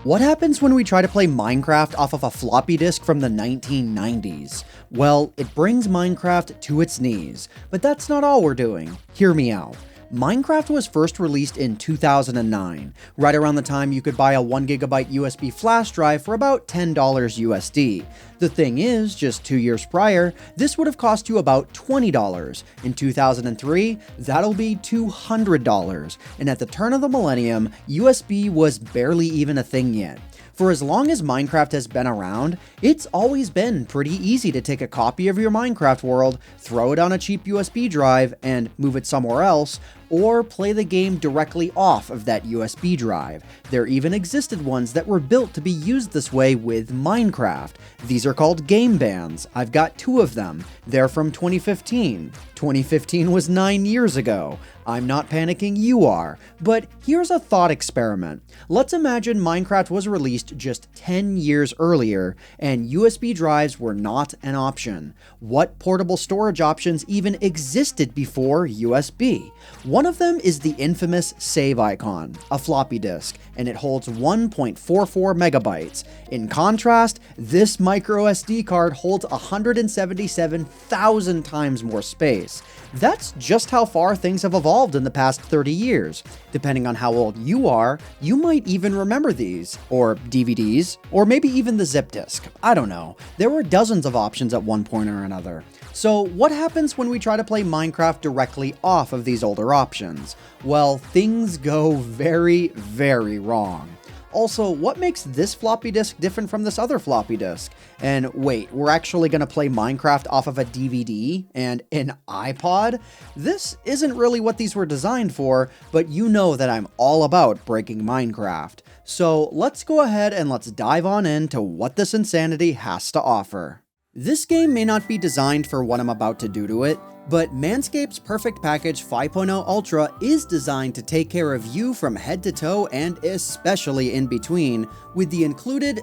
What happens when we try to play Minecraft off of a floppy disk from the 1990s? Well, it brings Minecraft to its knees, but that's not all we're doing. Hear me out. Minecraft was first released in 2009, right around the time you could buy a 1GB USB flash drive for about $10 USD. The thing is, just 2 years prior, this would have cost you about $20. In 2003, that'll be $200. And at the turn of the millennium, USB was barely even a thing yet. For as long as Minecraft has been around, it's always been pretty easy to take a copy of your Minecraft world, throw it on a cheap USB drive, and move it somewhere else, or play the game directly off of that USB drive. There even existed ones that were built to be used this way with Minecraft. These are called game bands. I've got 2 of them. They're from 2015. 2015 was 9 years ago. I'm not panicking, you are. But here's a thought experiment. Let's imagine Minecraft was released just 10 years earlier, and USB drives were not an option. What portable storage options even existed before USB? One of them is the infamous save icon, a floppy disk, and it holds 1.44 megabytes. In contrast, this micro SD card holds 177,000 times more space. That's just how far things have evolved in the past 30 years. Depending on how old you are, you might even remember these, or DVDs, or maybe even the zip disk. I don't know. There were dozens of options at one point or another. So what happens when we try to play Minecraft directly off of these older options? Well, things go very, very wrong. Also, what makes this floppy disk different from this other floppy disk? And wait, we're actually going to play Minecraft off of a DVD and an iPod? This isn't really what these were designed for, but you know that I'm all about breaking Minecraft. So let's go ahead and let's dive on into what this insanity has to offer. This game may not be designed for what I'm about to do to it, but Manscaped's Perfect Package 5.0 Ultra is designed to take care of you from head to toe and especially in between with the included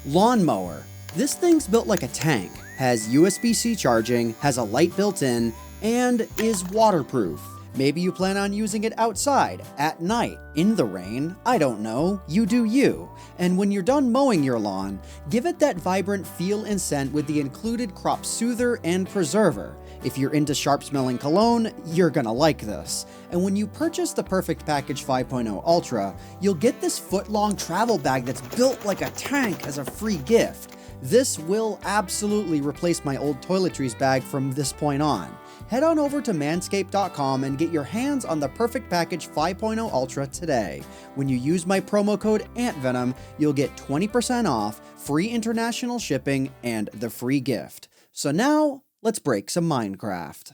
lawnmower. This thing's built like a tank, has USB-C charging, has a light built in, and is waterproof. Maybe you plan on using it outside, at night, in the rain, I don't know, you do you. And when you're done mowing your lawn, give it that vibrant feel and scent with the included crop soother and preserver. If you're into sharp-smelling cologne, you're gonna like this. And when you purchase the Perfect Package 5.0 Ultra, you'll get this foot-long travel bag that's built like a tank as a free gift. This will absolutely replace my old toiletries bag from this point on. Head on over to manscaped.com and get your hands on the Perfect Package 5.0 Ultra today. When you use my promo code AntVenom, you'll get 20% off, free international shipping, and the free gift. So now, let's break some Minecraft.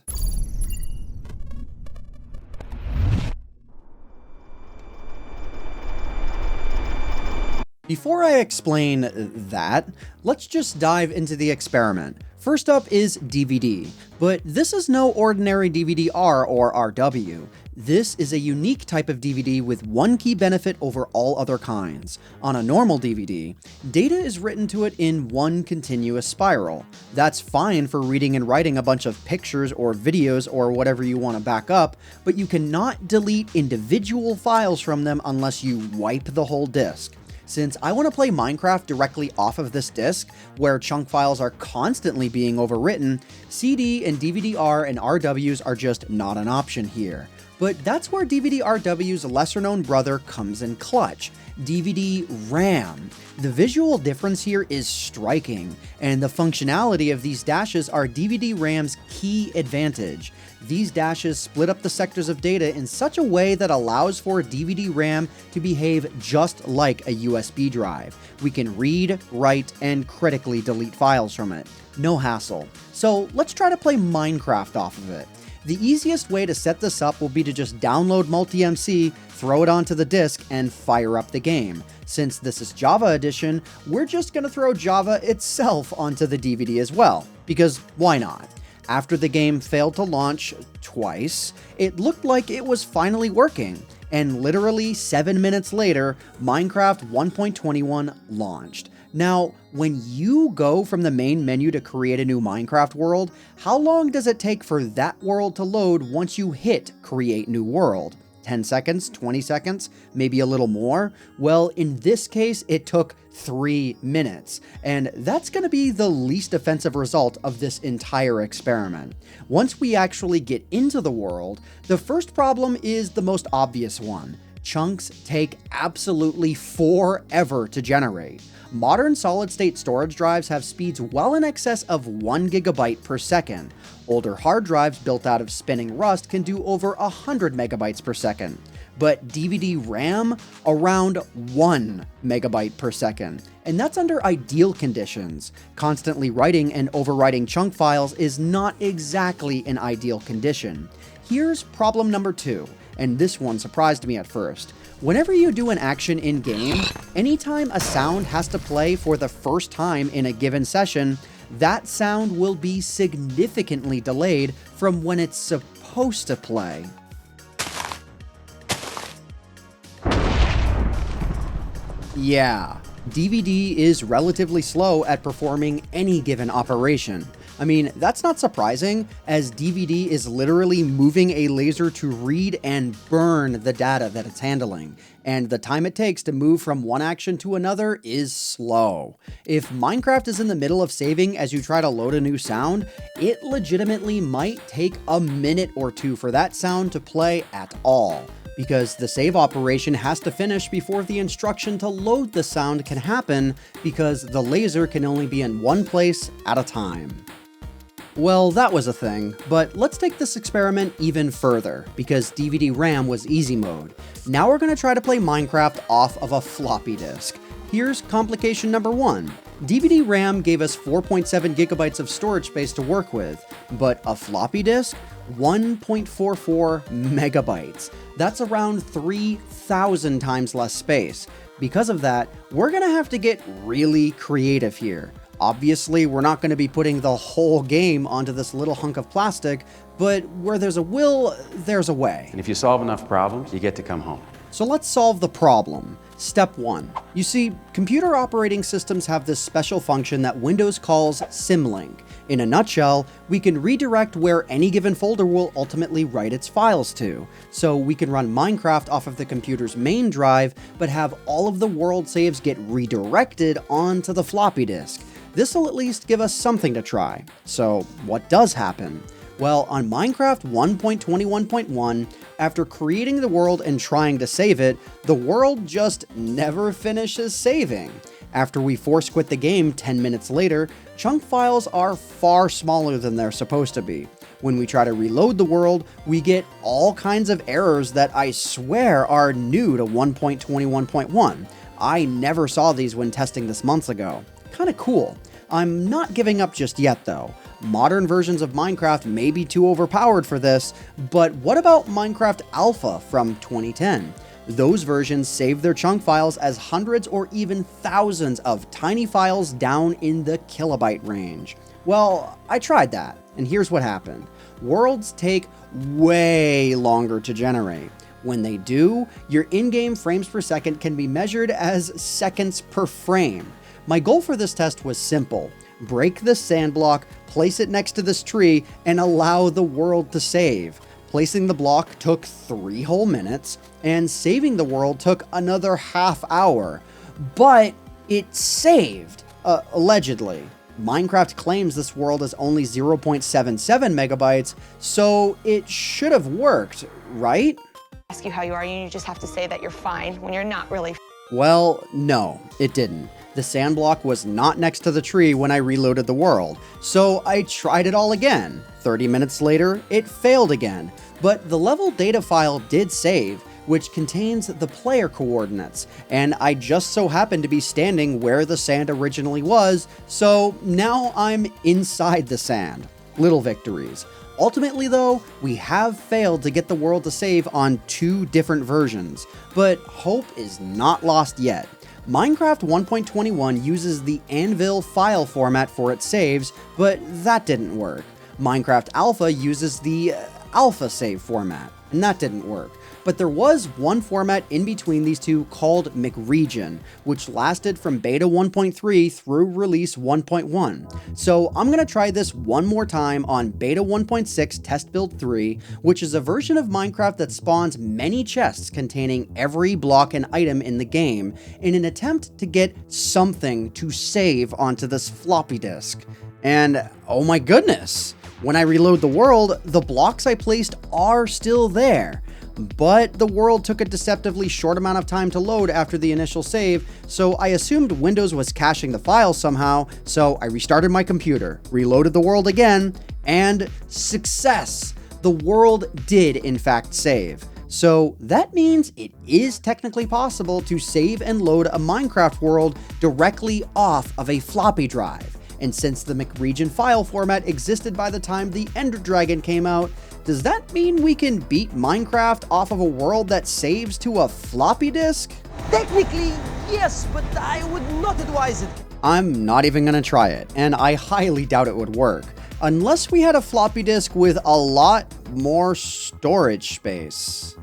Before I explain that, let's just dive into the experiment. First up is DVD, but this is no ordinary DVD-R or RW. This is a unique type of DVD with one key benefit over all other kinds. On a normal DVD, data is written to it in one continuous spiral. That's fine for reading and writing a bunch of pictures or videos or whatever you want to back up, but you cannot delete individual files from them unless you wipe the whole disk. Since I want to play Minecraft directly off of this disk, where chunk files are constantly being overwritten, CD and DVD-R and RWs are just not an option here. But that's where DVD-RW's lesser-known brother comes in clutch, DVD-RAM. The visual difference here is striking, and the functionality of these dashes are DVD-RAM's key advantage. These dashes split up the sectors of data in such a way that allows for DVD-RAM to behave just like a USB drive. We can read, write, and critically delete files from it. No hassle. So let's try to play Minecraft off of it. The easiest way to set this up will be to just download Multi-MC, throw it onto the disk, and fire up the game. Since this is Java Edition, we're just going to throw Java itself onto the DVD as well, because why not? After the game failed to launch twice, it looked like it was finally working, and literally 7 minutes later, Minecraft 1.21 launched. Now, when you go from the main menu to create a new Minecraft world, how long does it take for that world to load once you hit Create New World? 10 seconds, 20 seconds, maybe a little more? Well, in this case, it took 3 minutes, and that's going to be the least offensive result of this entire experiment. Once we actually get into the world, the first problem is the most obvious one. Chunks take absolutely forever to generate. Modern solid-state storage drives have speeds well in excess of 1 gigabyte per second. Older hard drives built out of spinning rust can do over 100 megabytes per second. But DVD RAM, around 1 megabyte per second. And that's under ideal conditions. Constantly writing and overwriting chunk files is not exactly an ideal condition. Here's problem number 2, and this one surprised me at first. Whenever you do an action in-game, anytime a sound has to play for the first time in a given session, that sound will be significantly delayed from when it's supposed to play. Yeah, DVD is relatively slow at performing any given operation. I mean, that's not surprising, as DVD is literally moving a laser to read and burn the data that it's handling, and the time it takes to move from one action to another is slow. If Minecraft is in the middle of saving as you try to load a new sound, it legitimately might take a minute or two for that sound to play at all, because the save operation has to finish before the instruction to load the sound can happen, because the laser can only be in one place at a time. Well, that was a thing, but let's take this experiment even further, because DVD RAM was easy mode. Now we're going to try to play Minecraft off of a floppy disk. Here's complication number 1. DVD RAM gave us 4.7 gigabytes of storage space to work with, but a floppy disk? 1.44 megabytes. That's around 3,000 times less space. Because of that, we're going to have to get really creative here. Obviously, we're not going to be putting the whole game onto this little hunk of plastic, but where there's a will, there's a way. And if you solve enough problems, you get to come home. So let's solve the problem. Step 1. You see, computer operating systems have this special function that Windows calls symlink. In a nutshell, we can redirect where any given folder will ultimately write its files to. So we can run Minecraft off of the computer's main drive, but have all of the world saves get redirected onto the floppy disk. This will at least give us something to try. So what does happen? Well, on Minecraft 1.21.1, after creating the world and trying to save it, the world just never finishes saving. After we force quit the game 10 minutes later, chunk files are far smaller than they're supposed to be. When we try to reload the world, we get all kinds of errors that I swear are new to 1.21.1. I never saw these when testing this months ago. Kinda cool. I'm not giving up just yet though. Modern versions of Minecraft may be too overpowered for this, but what about Minecraft Alpha from 2010? Those versions save their chunk files as hundreds or even thousands of tiny files down in the kilobyte range. Well, I tried that, and here's what happened. Worlds take way longer to generate. When they do, your in-game frames per second can be measured as seconds per frame. My goal for this test was simple. Break this sand block, place it next to this tree, and allow the world to save. Placing the block took 3 whole minutes, and saving the world took another half hour. But it saved, allegedly. Minecraft claims this world is only 0.77 megabytes, so it should have worked, right? Ask you how you are, and you just have to say that you're fine when you're not really. Well, no, it didn't. The sand block was not next to the tree when I reloaded the world, so I tried it all again. 30 minutes later, it failed again, but the level data file did save, which contains the player coordinates, and I just so happened to be standing where the sand originally was, so now I'm inside the sand. Little victories. Ultimately though, we have failed to get the world to save on 2 different versions, but hope is not lost yet. Minecraft 1.21 uses the AntVenom file format for its saves, but that didn't work. Minecraft Alpha uses the Alpha save format, and that didn't work. But there was one format in between these two called McRegion, which lasted from beta 1.3 through release 1.1. So I'm going to try this one more time on beta 1.6 test build 3, which is a version of Minecraft that spawns many chests containing every block and item in the game in an attempt to get something to save onto this floppy disk. And oh my goodness, when I reload the world, the blocks I placed are still there. But the world took a deceptively short amount of time to load after the initial save, so I assumed Windows was caching the files somehow, so I restarted my computer, reloaded the world again, and success! The world did in fact save. So that means it is technically possible to save and load a Minecraft world directly off of a floppy drive. And since the McRegion file format existed by the time the Ender Dragon came out, does that mean we can beat Minecraft off of a world that saves to a floppy disk? Technically, yes, but I would not advise it. I'm not even gonna try it, and I highly doubt it would work, unless we had a floppy disk with a lot more storage space.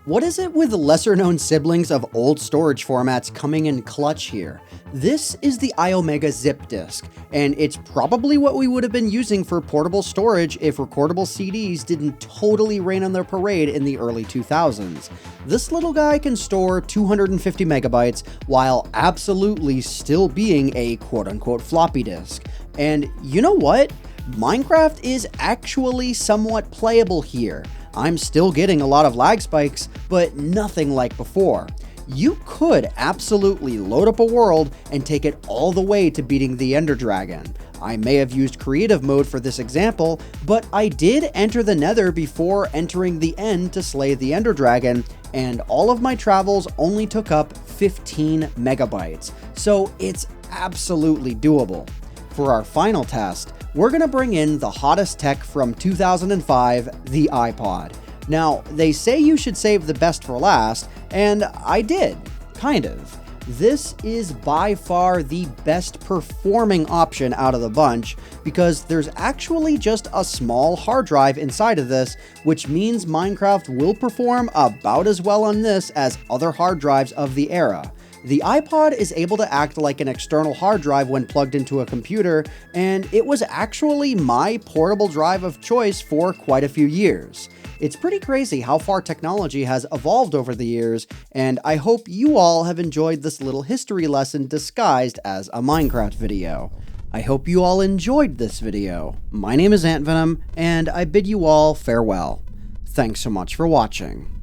What is it with lesser-known siblings of old storage formats coming in clutch here? This is the iOmega zip disk, and it's probably what we would have been using for portable storage if recordable CDs didn't totally rain on their parade in the early 2000s. This little guy can store 250 megabytes while absolutely still being a quote-unquote floppy disk. And you know what? Minecraft is actually somewhat playable here. I'm still getting a lot of lag spikes, but nothing like before. You could absolutely load up a world and take it all the way to beating the Ender Dragon. I may have used creative mode for this example, but I did enter the Nether before entering the End to slay the Ender Dragon, and all of my travels only took up 15 megabytes, so it's absolutely doable. For our final test, we're going to bring in the hottest tech from 2005, the iPod. Now, they say you should save the best for last, and I did, kind of. This is by far the best performing option out of the bunch, because there's actually just a small hard drive inside of this, which means Minecraft will perform about as well on this as other hard drives of the era. The iPod is able to act like an external hard drive when plugged into a computer, and it was actually my portable drive of choice for quite a few years. It's pretty crazy how far technology has evolved over the years, and I hope you all have enjoyed this little history lesson disguised as a Minecraft video. I hope you all enjoyed this video. My name is AntVenom, and I bid you all farewell. Thanks so much for watching.